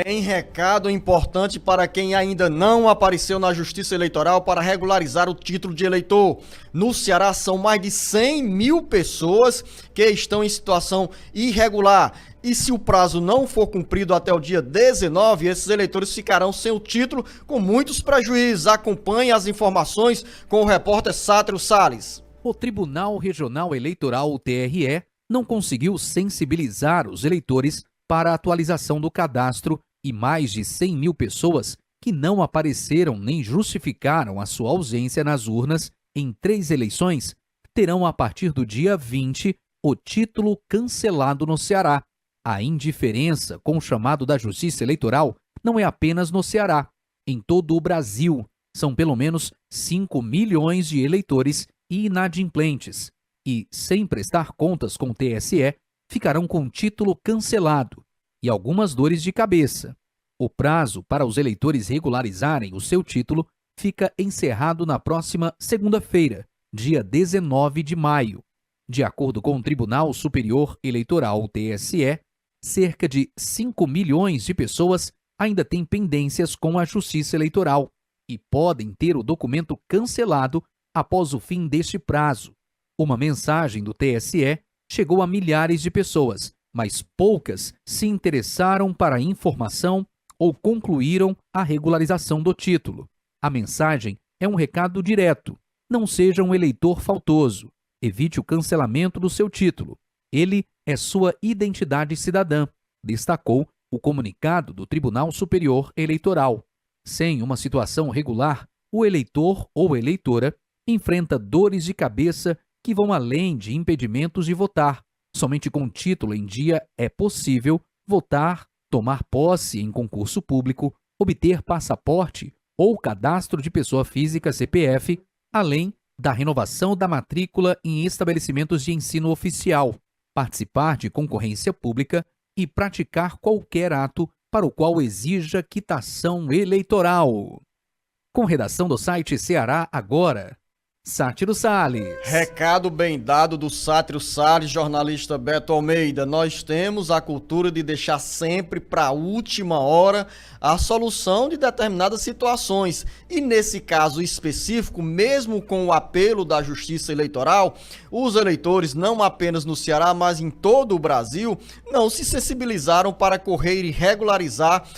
Tem recado importante para quem ainda não apareceu na Justiça Eleitoral para regularizar o título de eleitor. No Ceará são mais de 100 mil pessoas que estão em situação irregular. E se o prazo não for cumprido até o dia 19, esses eleitores ficarão sem o título com muitos prejuízos. Acompanhe as informações com o repórter Sátiro Salles. O Tribunal Regional Eleitoral, o TRE, não conseguiu sensibilizar os eleitores para a atualização do cadastro e mais de 100 mil pessoas que não apareceram nem justificaram a sua ausência nas urnas em 3 eleições terão a partir do dia 20 o título cancelado no Ceará. A indiferença com o chamado da Justiça Eleitoral não é apenas no Ceará. Em todo o Brasil, são pelo menos 5 milhões de eleitores inadimplentes e, sem prestar contas com o TSE, ficarão com o título cancelado e algumas dores de cabeça. O prazo para os eleitores regularizarem o seu título fica encerrado na próxima segunda-feira, dia 19 de maio. De acordo com o Tribunal Superior Eleitoral, TSE, cerca de 5 milhões de pessoas ainda têm pendências com a Justiça Eleitoral e podem ter o documento cancelado após o fim deste prazo. Uma mensagem do TSE chegou a milhares de pessoas, mas poucas se interessaram para a informação ou concluíram a regularização do título. A mensagem é um recado direto. Não seja um eleitor faltoso. Evite o cancelamento do seu título. Ele é sua identidade cidadã, destacou o comunicado do Tribunal Superior Eleitoral. Sem uma situação regular, o eleitor ou eleitora enfrenta dores de cabeça que vão além de impedimentos de votar. Somente com título em dia é possível votar, tomar posse em concurso público, obter passaporte ou cadastro de pessoa física CPF, além da renovação da matrícula em estabelecimentos de ensino oficial, participar de concorrência pública e praticar qualquer ato para o qual exija quitação eleitoral. Com redação do site Ceará Agora, Sátiro Salles. Recado bem dado do Sátiro Salles, jornalista Beto Almeida. Nós temos a cultura de deixar sempre para a última hora a solução de determinadas situações. E nesse caso específico, mesmo com o apelo da Justiça Eleitoral, os eleitores, não apenas no Ceará, mas em todo o Brasil, não se sensibilizaram para correr e regularizar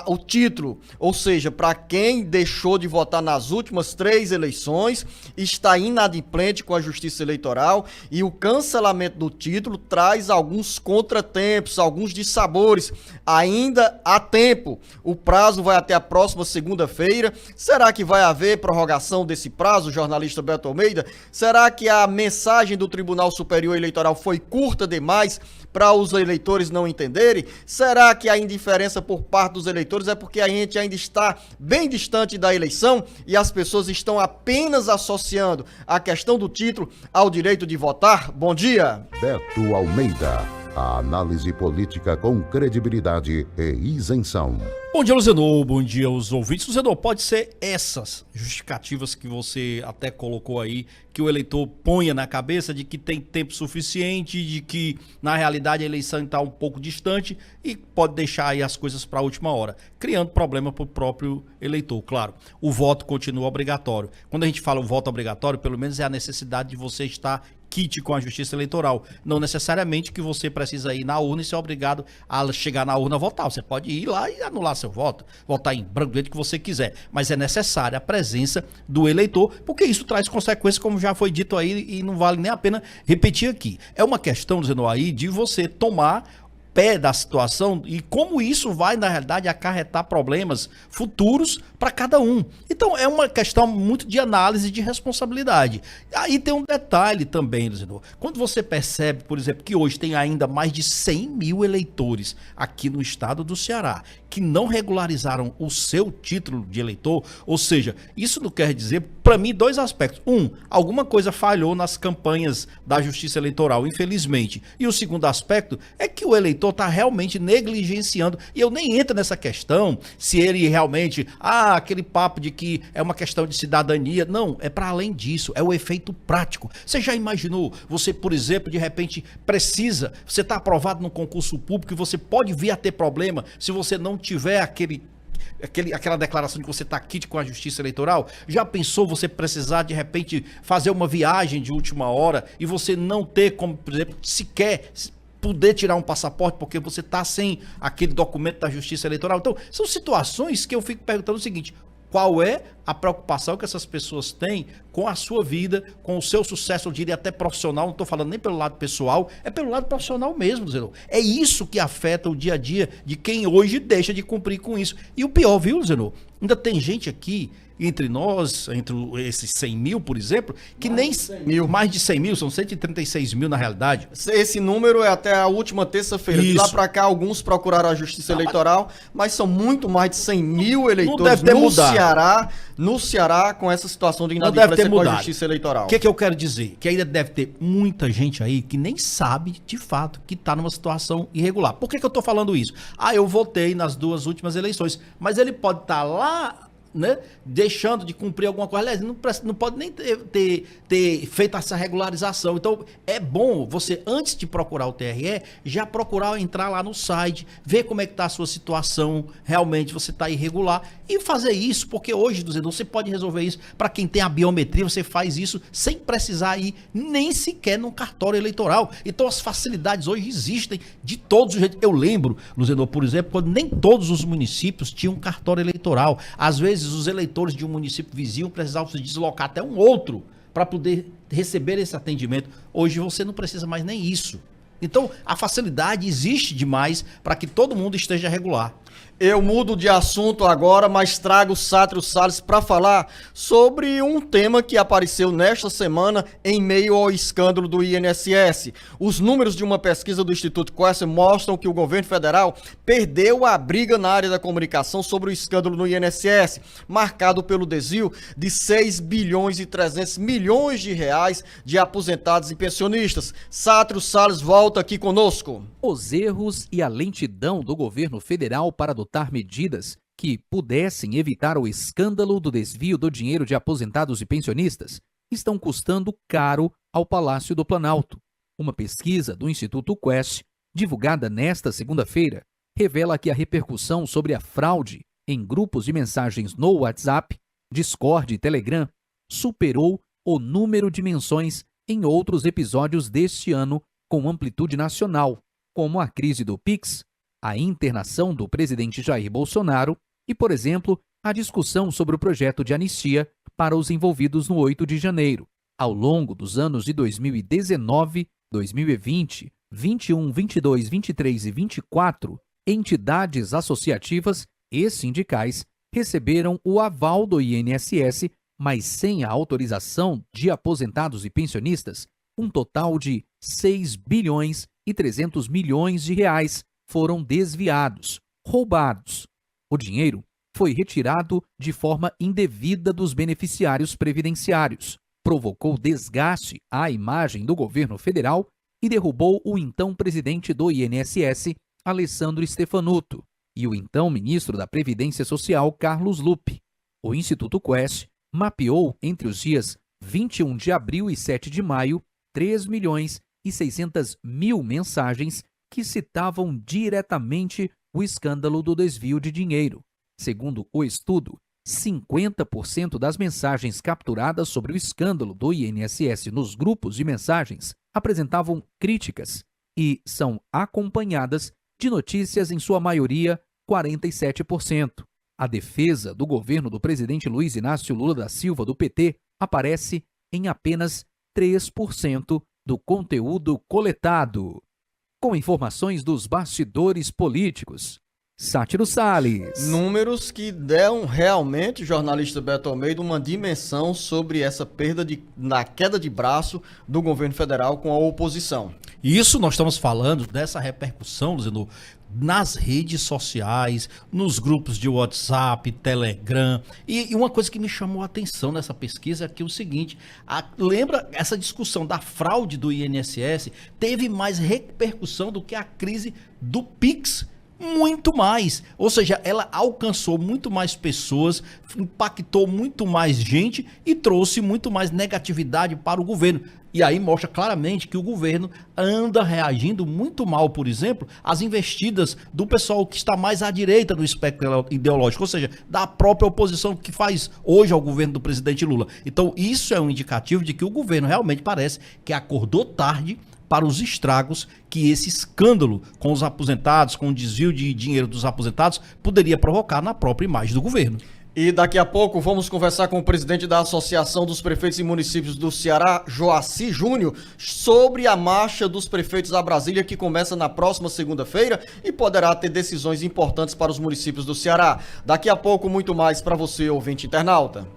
o título. Ou seja, para quem deixou de votar nas últimas 3 eleições, está inadimplente com a Justiça Eleitoral, e o cancelamento do título traz alguns contratempos, alguns dissabores. Ainda há tempo. O prazo vai até a próxima segunda-feira. Será que vai haver prorrogação desse prazo, jornalista Beto Almeida? Será que a mensagem do Tribunal Superior Eleitoral foi curta demais para os eleitores não entenderem? Será que a indiferença por parte dos eleitores é porque a gente ainda está bem distante da eleição e as pessoas estão apenas associando a questão do título ao direito de votar? Bom dia. Beto Almeida, a análise política com credibilidade e isenção. Bom dia, Luzenor. Bom dia aos ouvintes. Luzenor, pode ser essas justificativas que você até colocou aí, que o eleitor ponha na cabeça de que tem tempo suficiente, de que na realidade a eleição está um pouco distante e pode deixar aí as coisas para a última hora, criando problema para o próprio eleitor. Claro, o voto continua obrigatório. Quando a gente fala o voto obrigatório, pelo menos é a necessidade de você estar quite com a Justiça Eleitoral. Não necessariamente que você precisa ir na urna e ser obrigado a chegar na urna votar. Você pode ir lá e anular seu voto, votar em branco, do jeito que você quiser. Mas é necessária a presença do eleitor, porque isso traz consequências, como já foi dito aí, e não vale nem a pena repetir aqui. É uma questão, dizendo aí, de você tomar pé da situação e como isso vai, na realidade, acarretar problemas futuros para cada um. Então, é uma questão muito de análise de responsabilidade. Aí tem um detalhe também, Luzenor. Quando você percebe, por exemplo, que hoje tem ainda mais de 100 mil eleitores aqui no estado do Ceará que não regularizaram o seu título de eleitor, ou seja, isso não quer dizer, para mim, 2 aspectos. Alguma coisa falhou nas campanhas da Justiça Eleitoral, infelizmente. E o segundo aspecto é que o eleitor eleitor está realmente negligenciando. E eu nem entro nessa questão se ele realmente, aquele papo de que é uma questão de cidadania. Não, é para além disso, é o efeito prático. Você já imaginou, você, por exemplo, de repente você está aprovado num concurso público e você pode vir a ter problema se você não tiver aquela declaração de que você está quite com a Justiça Eleitoral? Já pensou você precisar, de repente, fazer uma viagem de última hora e você não ter como, por exemplo, sequer poder tirar um passaporte porque você está sem aquele documento da Justiça Eleitoral? Então, são situações que eu fico perguntando o seguinte: qual é a preocupação que essas pessoas têm com a sua vida, com o seu sucesso, eu diria até profissional? Não estou falando nem pelo lado pessoal, é pelo lado profissional mesmo, Zenon. É isso que afeta o dia a dia de quem hoje deixa de cumprir com isso. E o pior, viu, Zenon? Ainda tem gente aqui, entre nós, entre esses 100 mil, por exemplo, que mais de 100 mil, são 136 mil na realidade. Esse número é até a última terça-feira. De lá para cá, alguns procuraram a Justiça Eleitoral, mas são muito mais de 100 mil eleitores no Ceará com essa situação de inadimplência com a Justiça Eleitoral. O que eu quero dizer? Que ainda deve ter muita gente aí que nem sabe, de fato, que está numa situação irregular. Por que eu estou falando isso? Eu votei nas 2 últimas eleições, mas ele pode estar lá, né, deixando de cumprir alguma coisa. Aliás, não pode nem ter feito essa regularização. Então, é bom você, antes de procurar o TRE, já procurar entrar lá no site, ver como é que está a sua situação, realmente você está irregular, e fazer isso, porque hoje, você pode resolver isso. Para quem tem a biometria, você faz isso sem precisar ir nem sequer num cartório eleitoral. Então, as facilidades hoje existem de todos os jeitos. Eu lembro, Luzenor, por exemplo, quando nem todos os municípios tinham um cartório eleitoral. Às vezes, os eleitores de um município vizinho precisavam se deslocar até um outro para poder receber esse atendimento. Hoje você não precisa mais nem isso. Então, a facilidade existe demais para que todo mundo esteja regular. Eu mudo de assunto agora, mas trago o Sátiro Salles para falar sobre um tema que apareceu nesta semana em meio ao escândalo do INSS. Os números de uma pesquisa do Instituto Quest mostram que o governo federal perdeu a briga na área da comunicação sobre o escândalo no INSS, marcado pelo desvio de 6 bilhões e 300 milhões de reais de aposentados e pensionistas. Sátiro Salles volta aqui conosco. Os erros e a lentidão do governo federal para adotar medidas que pudessem evitar o escândalo do desvio do dinheiro de aposentados e pensionistas estão custando caro ao Palácio do Planalto. Uma pesquisa do Instituto Quest, divulgada nesta segunda-feira, revela que a repercussão sobre a fraude em grupos de mensagens no WhatsApp, Discord e Telegram superou o número de menções em outros episódios deste ano com amplitude nacional, como a crise do Pix, a internação do presidente Jair Bolsonaro e, por exemplo, a discussão sobre o projeto de anistia para os envolvidos no 8 de janeiro. Ao longo dos anos de 2019, 2020, 21, 22, 23 e 24, entidades associativas e sindicais receberam o aval do INSS, mas sem a autorização de aposentados e pensionistas, um total de 6 bilhões e 300 milhões de reais foram desviados, roubados. O dinheiro foi retirado de forma indevida dos beneficiários previdenciários, provocou desgaste à imagem do governo federal e derrubou o então presidente do INSS, Alessandro Stefanuto, e o então ministro da Previdência Social, Carlos Lupe. O Instituto Quest mapeou entre os dias 21 de abril e 7 de maio 3 milhões e 600 mil mensagens que citavam diretamente o escândalo do desvio de dinheiro. Segundo o estudo, 50% das mensagens capturadas sobre o escândalo do INSS nos grupos de mensagens apresentavam críticas e são acompanhadas de notícias, em sua maioria, 47%. A defesa do governo do presidente Luiz Inácio Lula da Silva, do PT, aparece em apenas 3% do conteúdo coletado. Com informações dos bastidores políticos, Sátiro Salles. Números que deram realmente, jornalista Beto Almeida, uma dimensão sobre essa perda na queda de braço do governo federal com a oposição. Isso nós estamos falando dessa repercussão, Luzenor, nas redes sociais, nos grupos de WhatsApp, Telegram. E uma coisa que me chamou a atenção nessa pesquisa é que é o seguinte, lembra essa discussão da fraude do INSS teve mais repercussão do que a crise do Pix. Muito mais, ou seja, ela alcançou muito mais pessoas, impactou muito mais gente e trouxe muito mais negatividade para o governo. E aí mostra claramente que o governo anda reagindo muito mal, por exemplo, às investidas do pessoal que está mais à direita do espectro ideológico, ou seja, da própria oposição que faz hoje ao governo do presidente Lula. Então isso é um indicativo de que o governo realmente parece que acordou tarde para os estragos que esse escândalo com os aposentados, com o desvio de dinheiro dos aposentados, poderia provocar na própria imagem do governo. E daqui a pouco vamos conversar com o presidente da Associação dos Prefeitos e Municípios do Ceará, Joaci Júnior, sobre a marcha dos prefeitos a Brasília, que começa na próxima segunda-feira e poderá ter decisões importantes para os municípios do Ceará. Daqui a pouco, muito mais para você, ouvinte internauta.